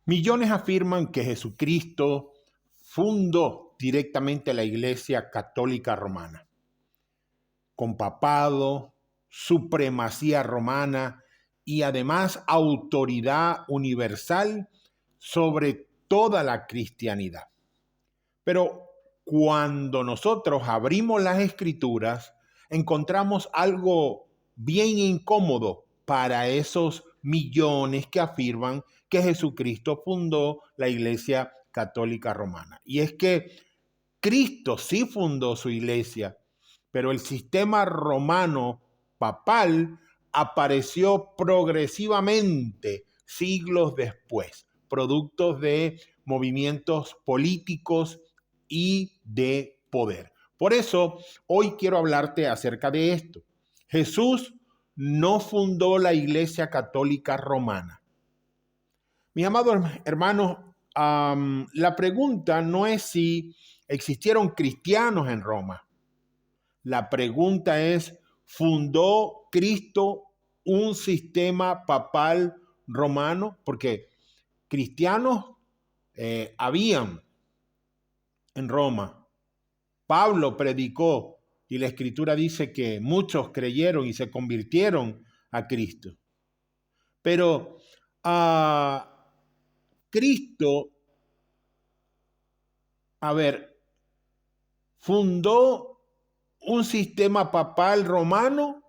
Millones afirman que Jesucristo fundó directamente la Iglesia Católica Romana, con papado, supremacía romana y además autoridad universal sobre toda la cristianidad. Pero cuando nosotros abrimos las Escrituras, encontramos algo bien incómodo para esos millones que afirman que Jesucristo fundó la Iglesia Católica Romana. Y es que Cristo sí fundó su iglesia, pero el sistema romano papal apareció progresivamente siglos después, productos de movimientos políticos y de poder. Por eso, hoy quiero hablarte acerca de esto. Jesús no fundó la Iglesia Católica Romana. Mis amados hermanos, la pregunta no es si existieron cristianos en Roma. La pregunta es, ¿fundó Cristo un sistema papal romano? Porque cristianos habían en Roma. Pablo predicó y la Escritura dice que muchos creyeron y se convirtieron a Cristo. Pero Cristo, ¿fundó un sistema papal romano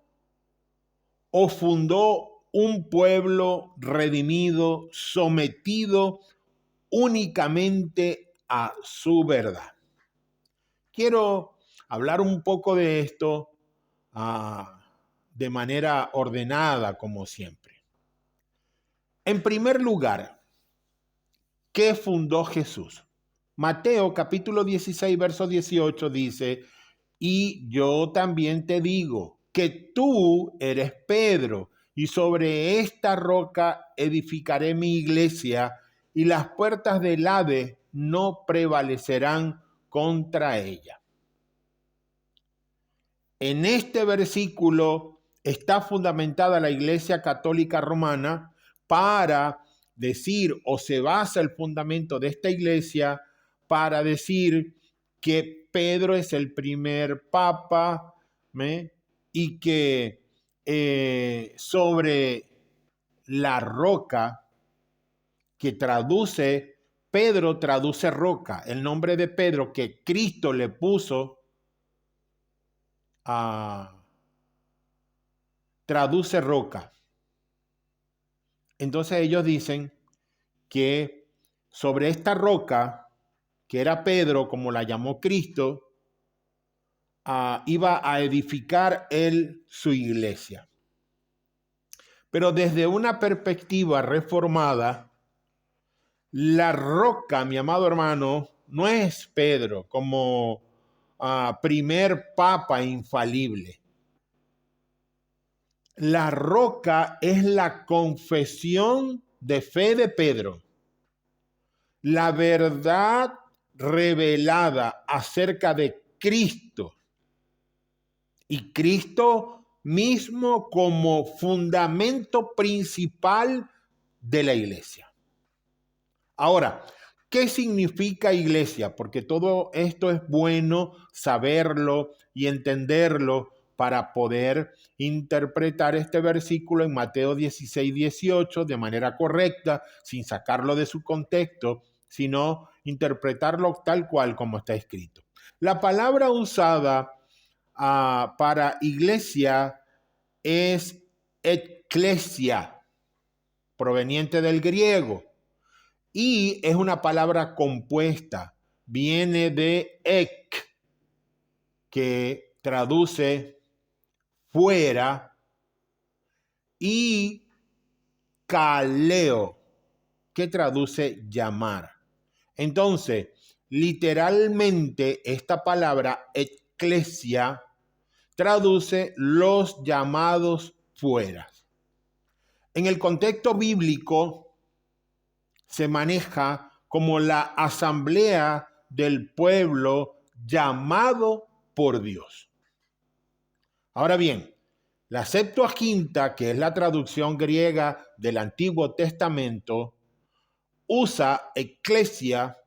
o fundó un pueblo redimido, sometido únicamente a su verdad? Quiero hablar un poco de esto de manera ordenada, como siempre. En primer lugar, ¿qué fundó Jesús? Mateo capítulo 16, verso 18 dice: y yo también te digo que tú eres Pedro, y sobre esta roca edificaré mi iglesia, y las puertas del Hades no prevalecerán contra ella. En este versículo está fundamentada la Iglesia Católica Romana para decir, o se basa el fundamento de esta iglesia para decir que Pedro es el primer papa, y que sobre la roca, que Pedro traduce roca, el nombre de Pedro que Cristo le puso traduce roca. Entonces ellos dicen que sobre esta roca, que era Pedro, como la llamó Cristo, iba a edificar él su iglesia. Pero desde una perspectiva reformada, la roca, mi amado hermano, no es Pedro como primer papa infalible. La roca es la confesión de fe de Pedro, la verdad revelada acerca de Cristo y Cristo mismo como fundamento principal de la iglesia. Ahora, ¿qué significa iglesia? Porque todo esto es bueno saberlo y entenderlo para poder interpretar este versículo en Mateo 16, 18 de manera correcta, sin sacarlo de su contexto, sino interpretarlo tal cual como está escrito. La palabra usada para iglesia es eclesia, proveniente del griego, y es una palabra compuesta, viene de ek, que traduce fuera, y kaleo, que traduce llamar. Entonces, literalmente esta palabra eclesia traduce los llamados fuera. En el contexto bíblico se maneja como la asamblea del pueblo llamado por Dios. Ahora bien, la Septuaginta, que es la traducción griega del Antiguo Testamento, usa eclesia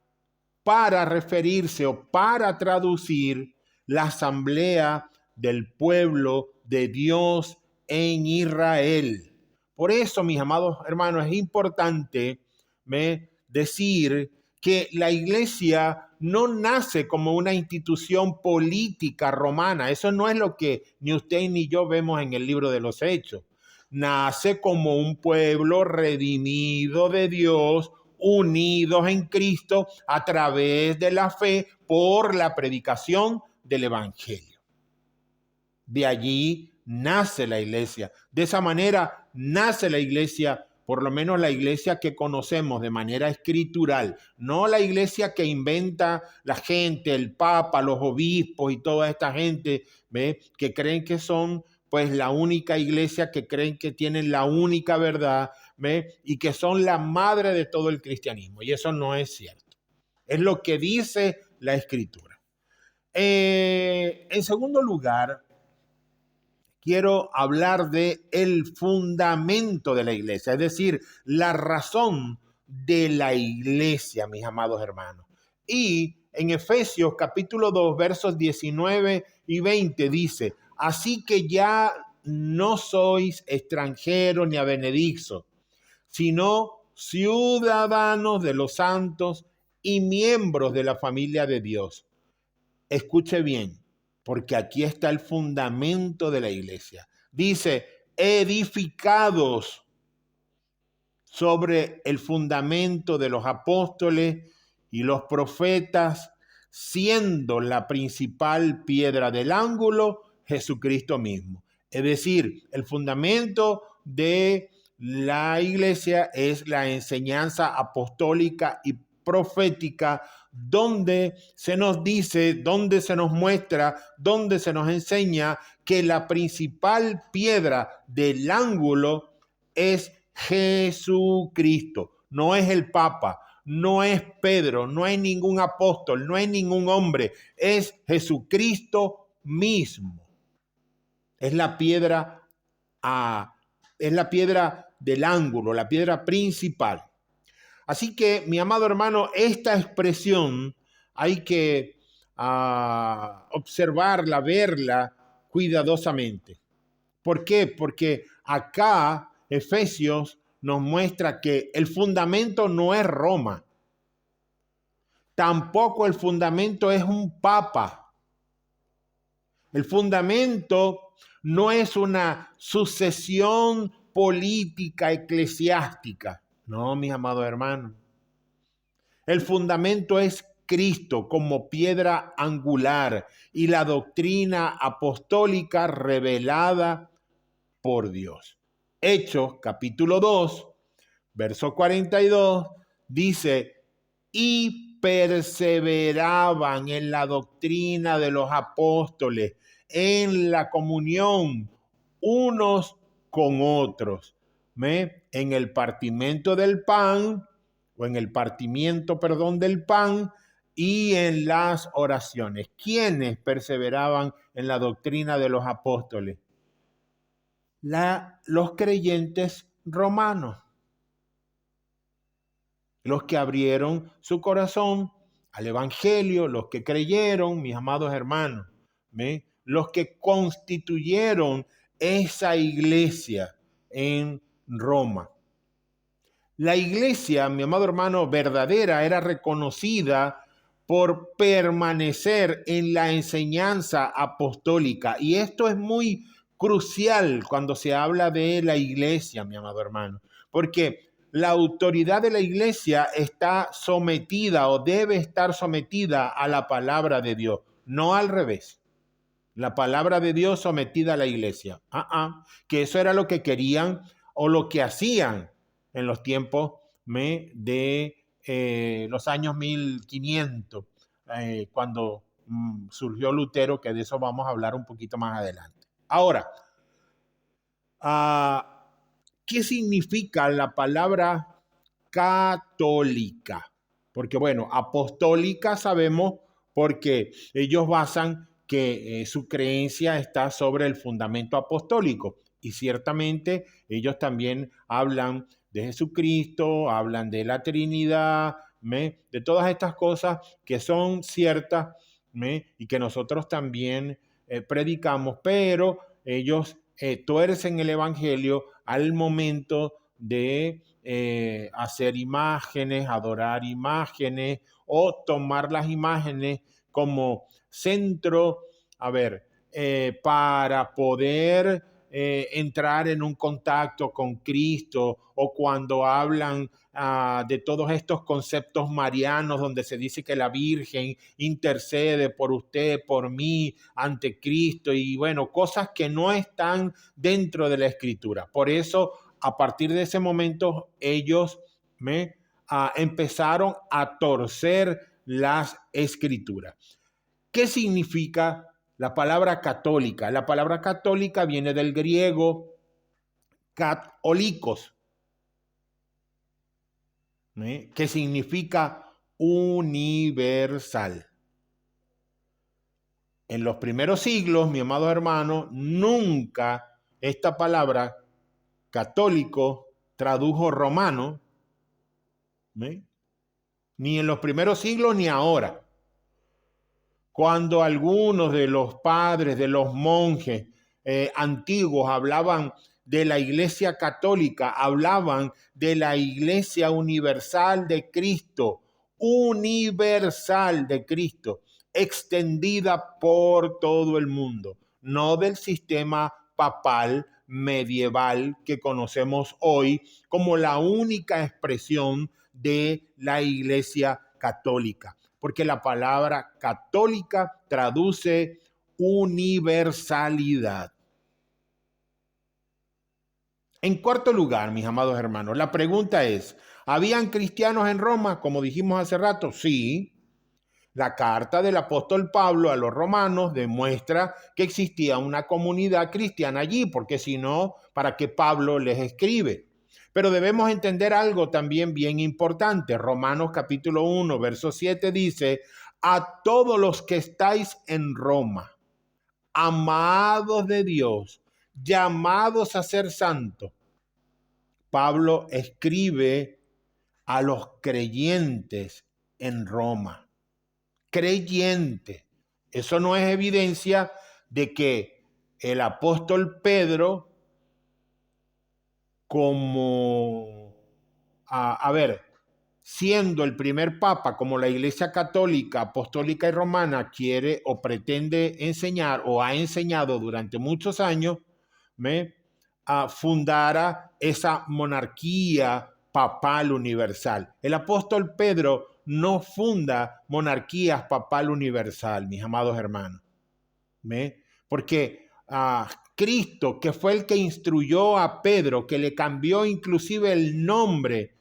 para referirse o para traducir la asamblea del pueblo de Dios en Israel. Por eso, mis amados hermanos, es importante decir que la iglesia no nace como una institución política romana. Eso no es lo que ni usted ni yo vemos en el libro de los Hechos. Nace como un pueblo redimido de Dios, unidos en Cristo a través de la fe por la predicación del Evangelio. De allí nace la iglesia. De esa manera nace la iglesia, por lo menos la iglesia que conocemos de manera escritural, no la iglesia que inventa la gente, el papa, los obispos y toda esta gente, ¿ve?, que creen que son pues la única iglesia, que creen que tienen la única verdad, ¿ve?, y que son la madre de todo el cristianismo. Y eso no es cierto. Es lo que dice la escritura. En segundo lugar, quiero hablar de el fundamento de la iglesia, es decir, la razón de la iglesia, mis amados hermanos. Y en Efesios capítulo 2, versos 19 y 20 dice: así que ya no sois extranjeros ni advenedizos, sino ciudadanos de los santos y miembros de la familia de Dios. Escuche bien, porque aquí está el fundamento de la iglesia. Dice, edificados sobre el fundamento de los apóstoles y los profetas, siendo la principal piedra del ángulo Jesucristo mismo. Es decir, el fundamento de la iglesia es la enseñanza apostólica y profética, donde se nos dice, donde se nos muestra, donde se nos enseña que la principal piedra del ángulo es Jesucristo. No es el Papa, no es Pedro, no es ningún apóstol, no es ningún hombre, es Jesucristo mismo. Es la piedra del ángulo, la piedra principal. Así que, mi amado hermano, esta expresión hay que observarla, verla cuidadosamente. ¿Por qué? Porque acá Efesios nos muestra que el fundamento no es Roma. Tampoco el fundamento es un papa. El fundamento no es una sucesión política eclesiástica. No, mis amados hermanos. El fundamento es Cristo como piedra angular y la doctrina apostólica revelada por Dios. Hechos capítulo 2, verso 42, dice, y perseveraban en la doctrina de los apóstoles, en la comunión unos con otros, en el partimiento del pan, o en el partimiento, del pan, y en las oraciones. ¿Quiénes perseveraban en la doctrina de los apóstoles? Los creyentes romanos, los que abrieron su corazón al evangelio, los que creyeron, mis amados hermanos, los que constituyeron esa iglesia en Roma. La iglesia, mi amado hermano, verdadera, era reconocida por permanecer en la enseñanza apostólica. Y esto es muy crucial cuando se habla de la iglesia, mi amado hermano, porque la autoridad de la iglesia está sometida o debe estar sometida a la palabra de Dios, no al revés. La palabra de Dios sometida a la iglesia. Que eso era lo que querían o lo que hacían en los tiempos de los años 1500, cuando surgió Lutero, que de eso vamos a hablar un poquito más adelante. Ahora, ¿qué significa la palabra católica? Porque bueno, apostólica sabemos porque ellos basan que su creencia está sobre el fundamento apostólico. Y ciertamente ellos también hablan de Jesucristo, hablan de la Trinidad, de todas estas cosas que son ciertas y que nosotros también predicamos, pero ellos tuercen el Evangelio al momento de hacer imágenes, adorar imágenes o tomar las imágenes como centro, para poder entrar en un contacto con Cristo, o cuando hablan de todos estos conceptos marianos donde se dice que la Virgen intercede por usted, por mí, ante Cristo, y bueno, cosas que no están dentro de la Escritura. Por eso, a partir de ese momento, ellos empezaron a torcer las Escrituras. ¿Qué significa la palabra católica? La palabra católica viene del griego católicos, que significa universal. En los primeros siglos, mi amado hermano, nunca esta palabra católico tradujo romano, ni en los primeros siglos ni ahora. Cuando algunos de los padres, de los monjes antiguos hablaban de la Iglesia Católica, hablaban de la Iglesia Universal de Cristo, extendida por todo el mundo, no del sistema papal medieval que conocemos hoy como la única expresión de la Iglesia Católica, porque la palabra católica traduce universalidad. En cuarto lugar, mis amados hermanos, la pregunta es, ¿habían cristianos en Roma, como dijimos hace rato? Sí. La carta del apóstol Pablo a los romanos demuestra que existía una comunidad cristiana allí, porque si no, ¿para qué Pablo les escribe? Pero debemos entender algo también bien importante. Romanos capítulo 1, verso 7 dice, a todos los que estáis en Roma, amados de Dios, llamados a ser santos. Pablo escribe a los creyentes en Roma. Creyente. Eso no es evidencia de que el apóstol Pedro, como, siendo el primer papa, como la Iglesia Católica, Apostólica y Romana quiere o pretende enseñar o ha enseñado durante muchos años, fundara esa monarquía papal universal. El apóstol Pedro no funda monarquías papal universal, mis amados hermanos. Porque Cristo, que fue el que instruyó a Pedro, que le cambió inclusive el nombre,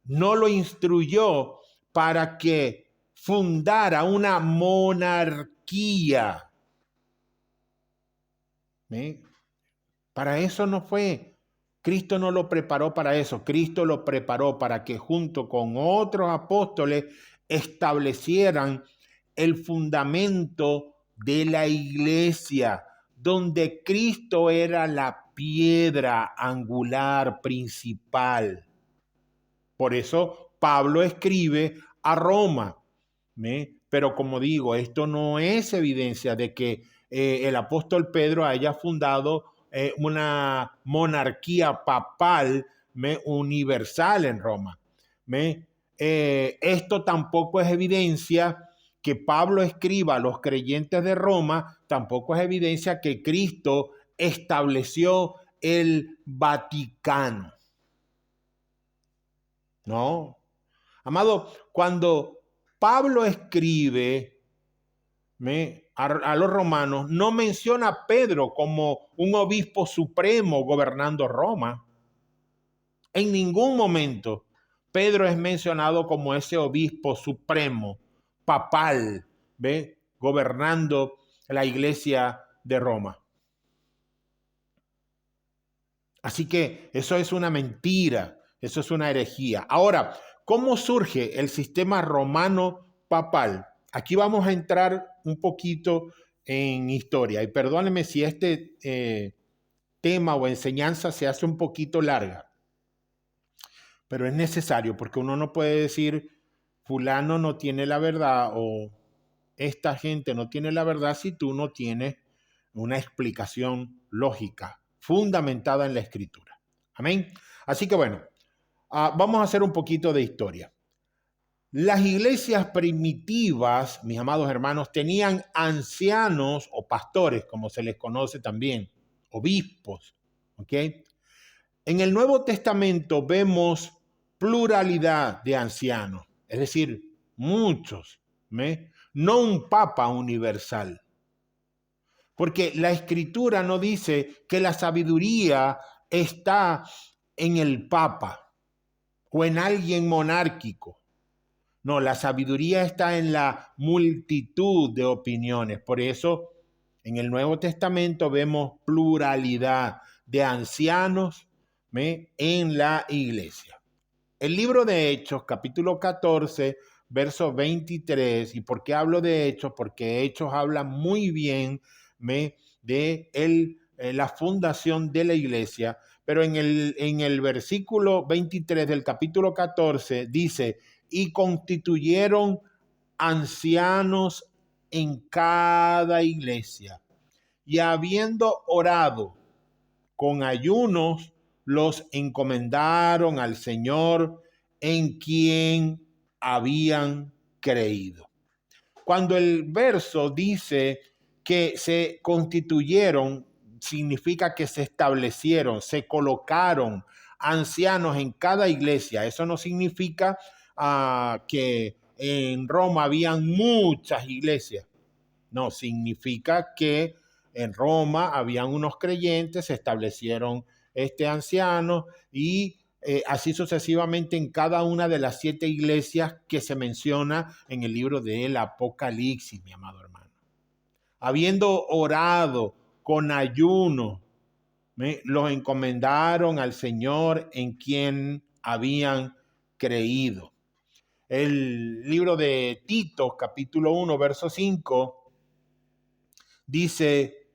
no lo instruyó para que fundara una monarquía. Para eso no fue. Cristo no lo preparó para eso. Cristo lo preparó para que junto con otros apóstoles establecieran el fundamento de la iglesia, donde Cristo era la piedra angular principal. Por eso Pablo escribe a Roma. Pero como digo, esto no es evidencia de que el apóstol Pedro haya fundado una monarquía papal universal en Roma. Esto tampoco es evidencia que Pablo escriba a los creyentes de Roma, tampoco es evidencia que Cristo estableció el Vaticano. No. Amado, cuando Pablo escribe a los romanos, no menciona a Pedro como un obispo supremo gobernando Roma. En ningún momento Pedro es mencionado como ese obispo supremo, papal, gobernando la iglesia de Roma. Así que eso es una mentira, eso es una herejía. Ahora, ¿cómo surge el sistema romano papal? Aquí vamos a entrar un poquito en historia, y perdónenme si este tema o enseñanza se hace un poquito larga. pero es necesario porque uno no puede decir fulano no tiene la verdad o esta gente no tiene la verdad si tú no tienes una explicación lógica, fundamentada en la escritura. Amén. Así que bueno, vamos a hacer un poquito de historia. Las iglesias primitivas, mis amados hermanos, tenían ancianos o pastores, como se les conoce también, obispos, ¿ok? En el Nuevo Testamento vemos pluralidad de ancianos, es decir, muchos, ¿me? No un papa universal. Porque la escritura no dice que la sabiduría está en el papa o en alguien monárquico. No, la sabiduría está en la multitud de opiniones. Por eso, en el Nuevo Testamento vemos pluralidad de ancianos en la iglesia. El libro de Hechos, capítulo 14, verso 23. ¿Y por qué hablo de Hechos? Porque Hechos habla muy bien de la fundación de la iglesia. Pero en el versículo 23 del capítulo 14 dice, y constituyeron ancianos en cada iglesia. Y habiendo orado con ayunos, los encomendaron al Señor en quien habían creído. Cuando el verso dice que se constituyeron, significa que se establecieron, se colocaron ancianos en cada iglesia. Eso no significa que en Roma habían muchas iglesias. No, significa que en Roma habían unos creyentes, se establecieron ancianos y así sucesivamente en cada una de las 7 iglesias que se menciona en el libro del Apocalipsis, mi amado hermano. Habiendo orado con ayuno, los encomendaron al Señor en quien habían creído. El libro de Tito, capítulo 1, verso 5, dice,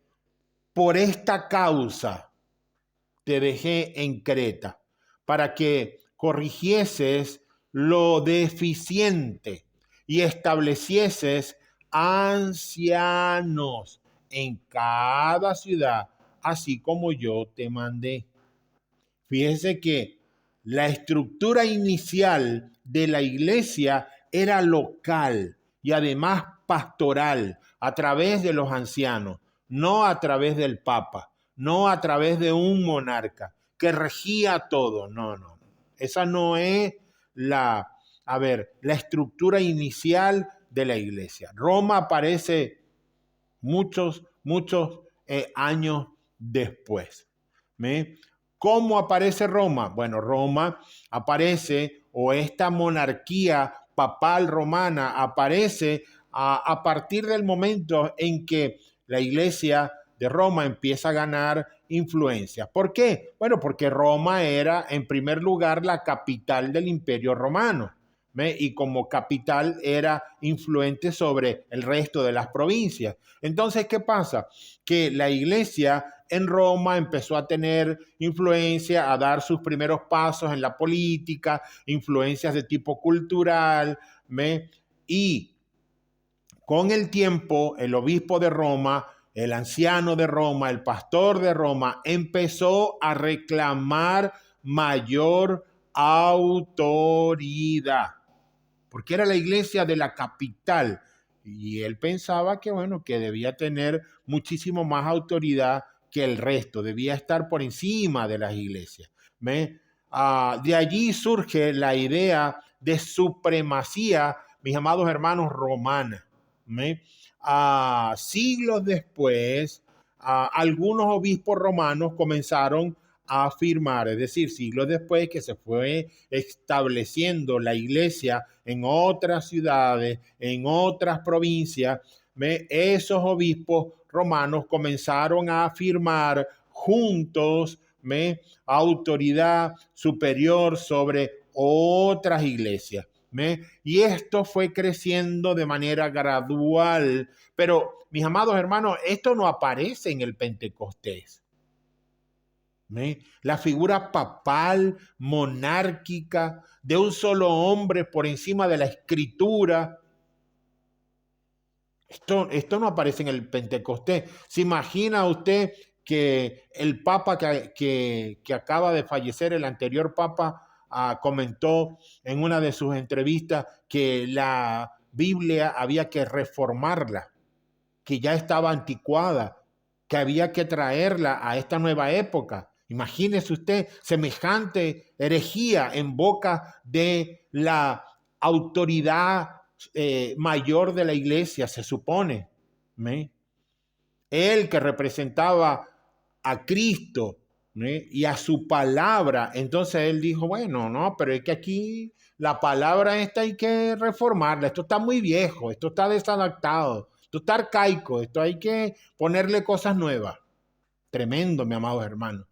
por esta causa te dejé en Creta, para que corrigieses lo deficiente y establecieses ancianos en cada ciudad, así como yo te mandé. Fíjese que la estructura inicial de la iglesia era local y además pastoral a través de los ancianos, no a través del papa, no a través de un monarca que regía todo. No, no. Esa no es la estructura inicial de la iglesia. Roma aparece muchos años después. ¿Cómo aparece Roma? Bueno, Roma aparece, o esta monarquía papal romana aparece a partir del momento en que la iglesia de Roma empieza a ganar influencia. ¿Por qué? Bueno, porque Roma era en primer lugar la capital del Imperio Romano. Y como capital era influente sobre el resto de las provincias. Entonces, ¿qué pasa? Que la iglesia en Roma empezó a tener influencia, a dar sus primeros pasos en la política, influencias de tipo cultural, y con el tiempo el obispo de Roma, el anciano de Roma, el pastor de Roma, empezó a reclamar mayor autoridad, porque era la iglesia de la capital y él pensaba que, bueno, que debía tener muchísimo más autoridad que el resto, debía estar por encima de las iglesias. De allí surge la idea de supremacía, mis amados hermanos, romana. Siglos después, algunos obispos romanos comenzaron a afirmar, es decir, siglos después que se fue estableciendo la iglesia en otras ciudades, en otras provincias, esos obispos romanos comenzaron a afirmar juntos autoridad superior sobre otras iglesias. Y esto fue creciendo de manera gradual. Pero, mis amados hermanos, esto no aparece en el Pentecostés. ¿Ve? La figura papal, monárquica, de un solo hombre por encima de la escritura. Esto no aparece en el Pentecostés. ¿Se imagina usted que el papa que acaba de fallecer, el anterior papa, comentó en una de sus entrevistas que la Biblia había que reformarla, que ya estaba anticuada, que había que traerla a esta nueva época? Imagínese usted semejante herejía en boca de la autoridad mayor de la iglesia, se supone. ¿Me? Él que representaba a Cristo, ¿me? Y a su palabra. Entonces él dijo, bueno, no, pero es que aquí la palabra esta hay que reformarla. Esto está muy viejo, esto está desadaptado, esto está arcaico, esto hay que ponerle cosas nuevas. Tremendo, mi amado hermano.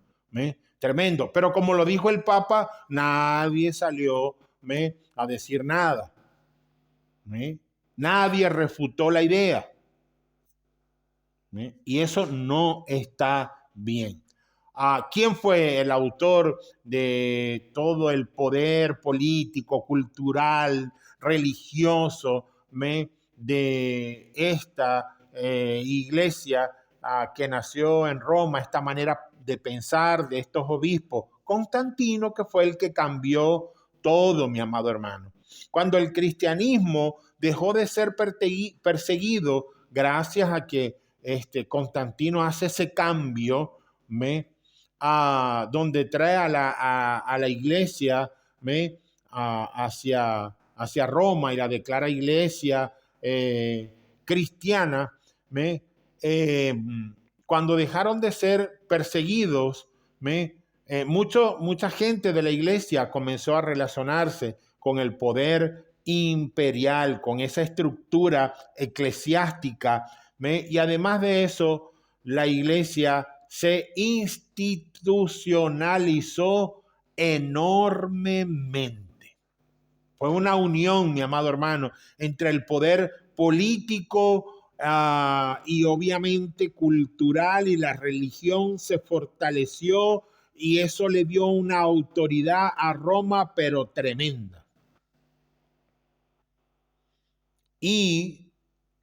Tremendo. Pero como lo dijo el Papa, nadie salió a decir nada. Nadie refutó la idea. Y eso no está bien. ¿Quién fue el autor de todo el poder político, cultural, religioso de esta iglesia que nació en Roma, esta manera de pensar de estos obispos? Constantino, que fue el que cambió todo, mi amado hermano. Cuando el cristianismo dejó de ser perseguido gracias a que Constantino hace ese cambio, donde trae a la iglesia hacia Roma y la declara iglesia cristiana. Cuando dejaron de ser perseguidos, mucha gente de la iglesia comenzó a relacionarse con el poder imperial, con esa estructura eclesiástica, y además de eso, la iglesia se institucionalizó enormemente. Fue una unión, mi amado hermano, entre el poder político y obviamente cultural, y la religión se fortaleció, y eso le dio una autoridad a Roma, pero tremenda. Y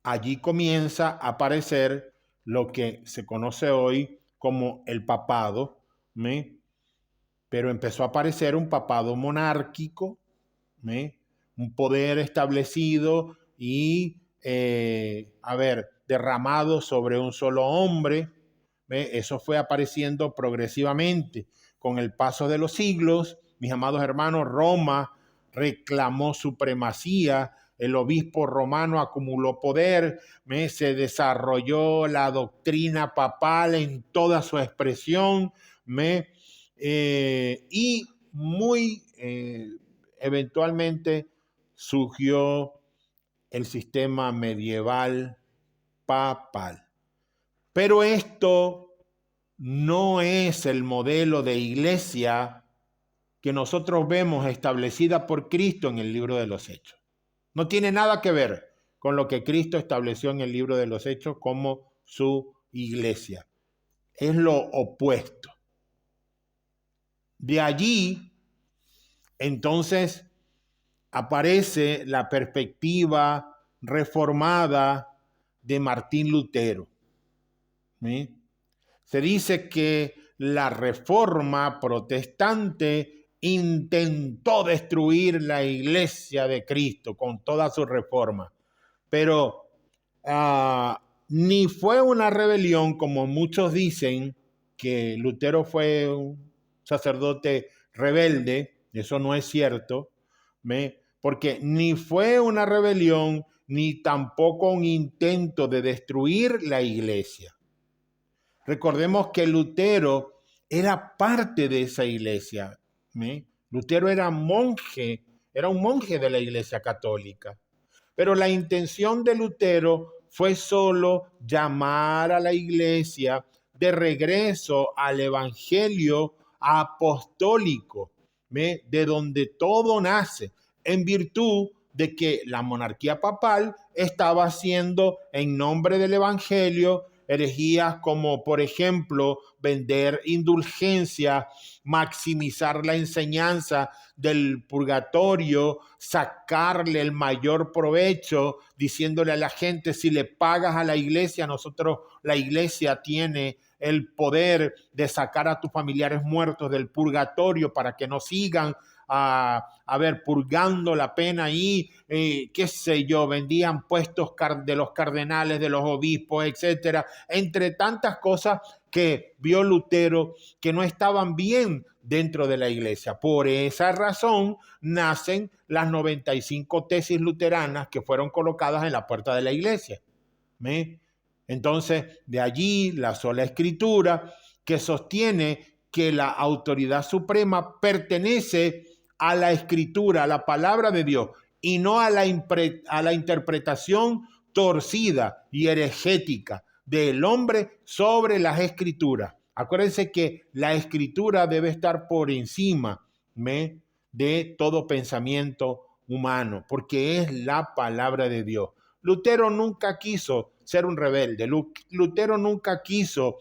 allí comienza a aparecer lo que se conoce hoy como el papado, pero empezó a aparecer un papado monárquico, un poder establecido y, derramado sobre un solo hombre. Eso fue apareciendo progresivamente. Con el paso de los siglos, mis amados hermanos, Roma reclamó supremacía. El obispo romano acumuló poder, se desarrolló la doctrina papal en toda su expresión, y muy eventualmente surgió el sistema medieval papal. Pero esto no es el modelo de iglesia que nosotros vemos establecida por Cristo en el libro de los Hechos. No tiene nada que ver con lo que Cristo estableció en el libro de los Hechos como su iglesia. Es lo opuesto. De allí, entonces, aparece la perspectiva reformada de Martín Lutero. Se dice que la reforma protestante intentó destruir la iglesia de Cristo con toda su reforma, pero ni fue una rebelión, como muchos dicen, que Lutero fue un sacerdote rebelde. Eso no es cierto, porque ni fue una rebelión, ni tampoco un intento de destruir la iglesia. Recordemos que Lutero era parte de esa iglesia. Lutero era un monje de la iglesia católica. Pero la intención de Lutero fue solo llamar a la iglesia de regreso al evangelio apostólico, de donde todo nace, en virtud de que la monarquía papal estaba haciendo en nombre del evangelio herejías como, por ejemplo, vender indulgencia, maximizar la enseñanza del purgatorio, sacarle el mayor provecho, diciéndole a la gente, si le pagas a la iglesia, la iglesia tiene el poder de sacar a tus familiares muertos del purgatorio para que no sigan purgando la pena ahí, qué sé yo, vendían puestos de los cardenales, de los obispos, etcétera, entre tantas cosas que vio Lutero que no estaban bien dentro de la iglesia. Por esa razón nacen las 95 tesis luteranas que fueron colocadas en la puerta de la iglesia. Entonces, de allí la sola escritura que sostiene que la autoridad suprema pertenece a la escritura, a la palabra de Dios, y no a la interpretación torcida y herejética del hombre sobre las escrituras. Acuérdense que la escritura debe estar por encima de todo pensamiento humano, porque es la palabra de Dios. Lutero nunca quiso ser un rebelde. Lutero nunca quiso,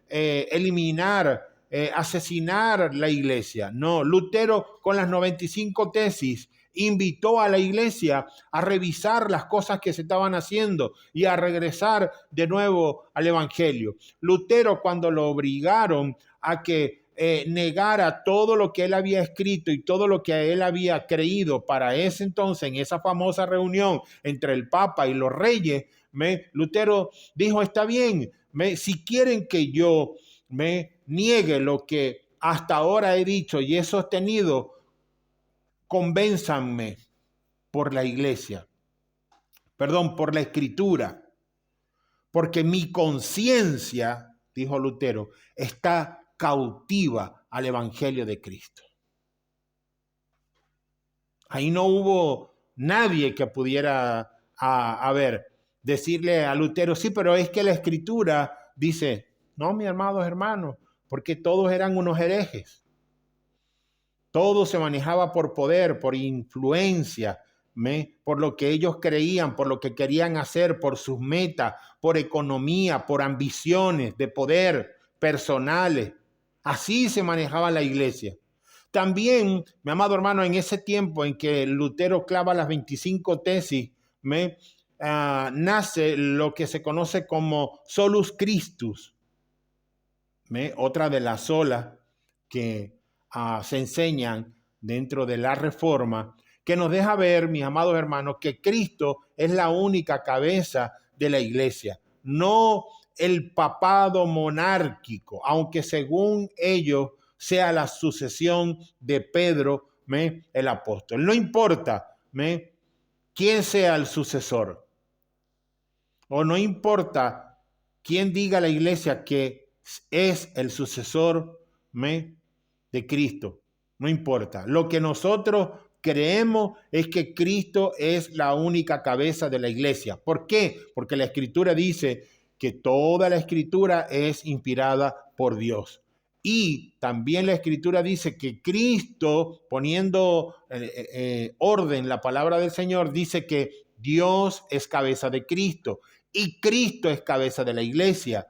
eliminar, asesinar la iglesia. No, Lutero con las 95 tesis invitó a la iglesia a revisar las cosas que se estaban haciendo y a regresar de nuevo al evangelio. Lutero, cuando lo obligaron a que negara todo lo que él había escrito y todo lo que él había creído para ese entonces, en esa famosa reunión entre el Papa y los reyes, Lutero dijo, está bien, si quieren que yo me niegue lo que hasta ahora he dicho y he sostenido, convénzanme por la iglesia, por la escritura, porque mi conciencia, dijo Lutero, está cautiva al evangelio de Cristo. Ahí no hubo nadie que pudiera, decirle a Lutero, sí, pero es que la escritura dice, no, mis amados hermanos, porque todos eran unos herejes. Todo se manejaba por poder, por influencia, por lo que ellos creían, por lo que querían hacer, por sus metas, por economía, por ambiciones de poder personales. Así se manejaba la iglesia. También, mi amado hermano, en ese tiempo en que Lutero clava las 25 tesis, nace lo que se conoce como Solus Christus, otra de las solas que se enseñan dentro de la Reforma, que nos deja ver, mis amados hermanos, que Cristo es la única cabeza de la iglesia, no el papado monárquico, aunque según ellos sea la sucesión de Pedro, el apóstol. No importa quién sea el sucesor, o no importa quién diga a la iglesia que es el sucesor de Cristo, no importa. Lo que nosotros creemos es que Cristo es la única cabeza de la iglesia. ¿Por qué? Porque la Escritura dice que toda la Escritura es inspirada por Dios. Y también la Escritura dice que Cristo, poniendo orden, la palabra del Señor, dice que Dios es cabeza de Cristo y Cristo es cabeza de la iglesia.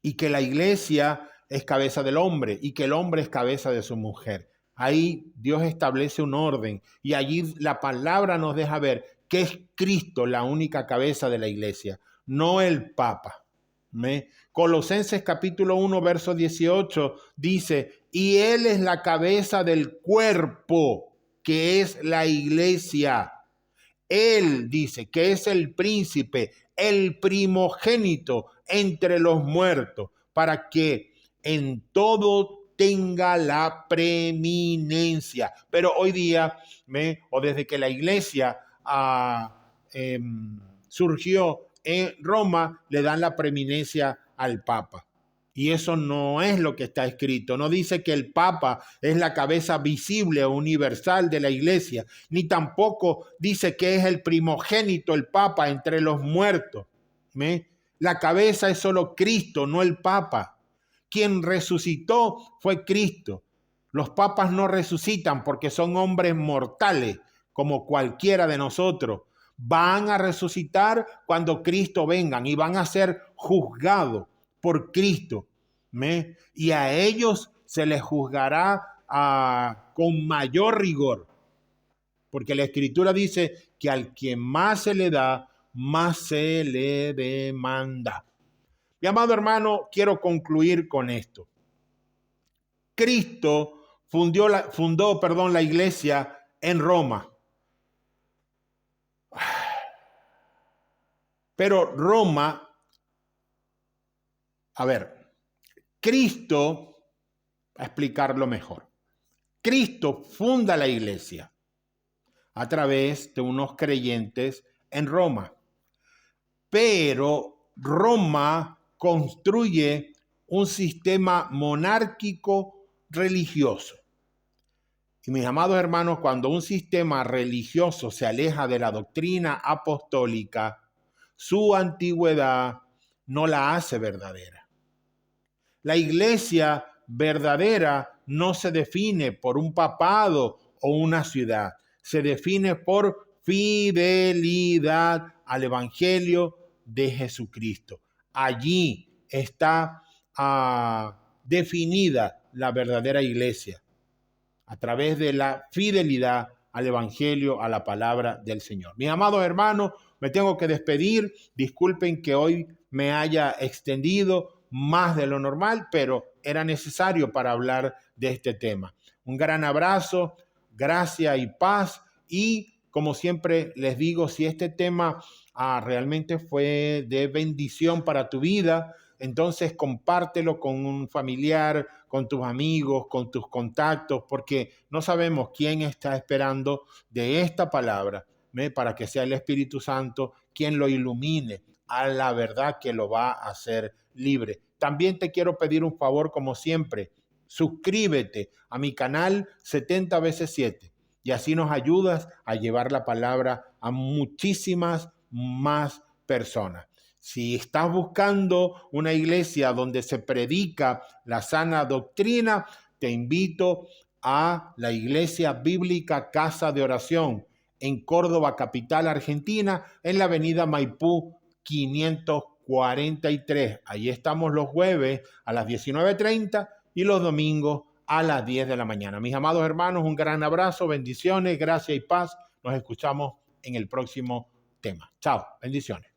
Y que la iglesia es cabeza del hombre y que el hombre es cabeza de su mujer. Ahí Dios establece un orden y allí la palabra nos deja ver que es Cristo la única cabeza de la iglesia, no el Papa. Colosenses capítulo 1, verso 18 dice, y Él es la cabeza del cuerpo, que es la iglesia. Él dice que es el príncipe, el primogénito entre los muertos, para que en todo tenga la preeminencia. Pero hoy día, o desde que la iglesia surgió en Roma, le dan la preeminencia al Papa. Y eso no es lo que está escrito. No dice que el Papa es la cabeza visible o universal de la iglesia, ni tampoco dice que es el primogénito, el Papa, entre los muertos. La cabeza es solo Cristo, no el Papa. Quien resucitó fue Cristo. Los papas no resucitan porque son hombres mortales, como cualquiera de nosotros. Van a resucitar cuando Cristo venga y van a ser juzgados por Cristo. ¿Me? Y a ellos se les juzgará con mayor rigor. Porque la Escritura dice que al que más se le da, más se le demanda. Mi amado hermano, quiero concluir con esto. Cristo fundó la iglesia en Roma. Pero Roma, Cristo, a explicarlo mejor, Cristo funda la iglesia a través de unos creyentes en Roma. Pero Roma construye un sistema monárquico religioso. Y mis amados hermanos, cuando un sistema religioso se aleja de la doctrina apostólica, su antigüedad no la hace verdadera. La iglesia verdadera no se define por un papado o una ciudad, se define por fidelidad al Evangelio de Jesucristo. Allí está definida la verdadera iglesia, a través de la fidelidad al Evangelio, a la palabra del Señor. Mis amados hermanos, me tengo que despedir. Disculpen que hoy me haya extendido más de lo normal, pero era necesario para hablar de este tema. Un gran abrazo, gracia y paz. Y como siempre les digo, si este tema realmente fue de bendición para tu vida, entonces compártelo con un familiar, con tus amigos, con tus contactos, porque no sabemos quién está esperando de esta palabra, para que sea el Espíritu Santo quien lo ilumine a la verdad que lo va a hacer libre. También te quiero pedir un favor, como siempre, suscríbete a mi canal 70x7 y así nos ayudas a llevar la palabra a muchísimas más personas. Si estás buscando una iglesia donde se predica la sana doctrina, te invito a la Iglesia Bíblica Casa de Oración en Córdoba, capital argentina, en la avenida Maipú 543. Ahí estamos los jueves a las 19:30 y los domingos a las 10 de la mañana. Mis amados hermanos, un gran abrazo, bendiciones, gracia y paz. Nos escuchamos en el próximo tema. Chao, bendiciones.